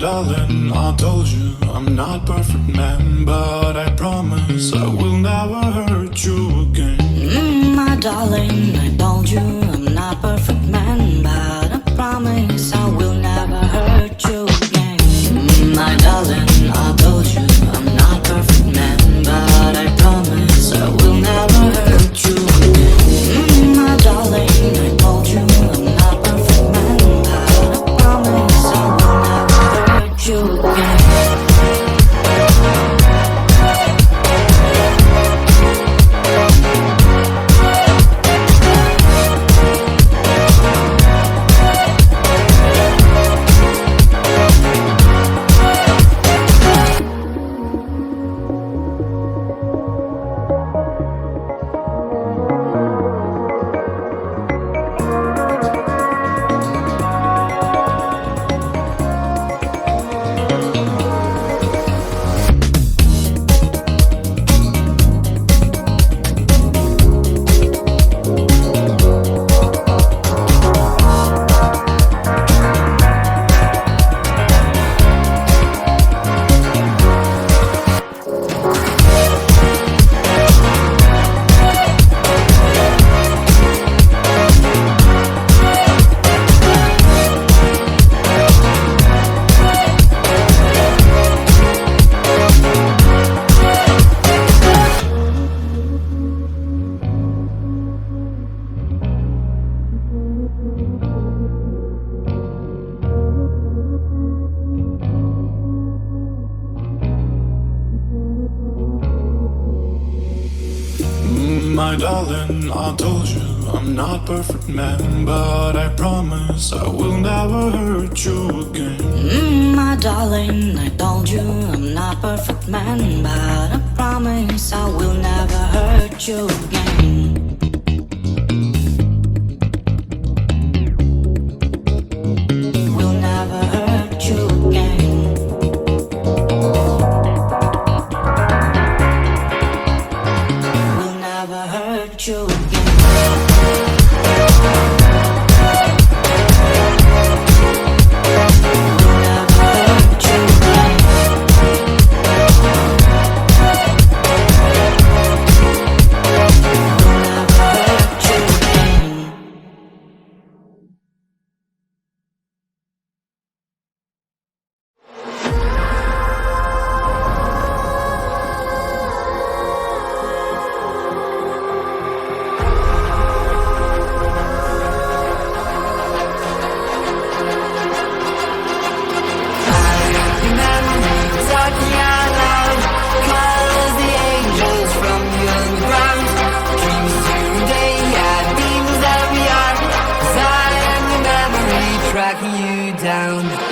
darling, I told you I'm not perfect man, but I promise I will never hurt you again. My darling, I told you I'm not perfect man, but I promise I will never hurt you again. My darling, I told you I'm not perfect man, but I promise I will never hurt you again. My darling, I told you I'm not perfect man, but I promise I will never hurt you again. My darling, I told you I'm not perfect man, but I promise I will never hurt you again. My darling, I told you I'm not perfect man, but I promise I will never hurt you again. Will never hurt you again. Will never hurt you again. Tracking you down.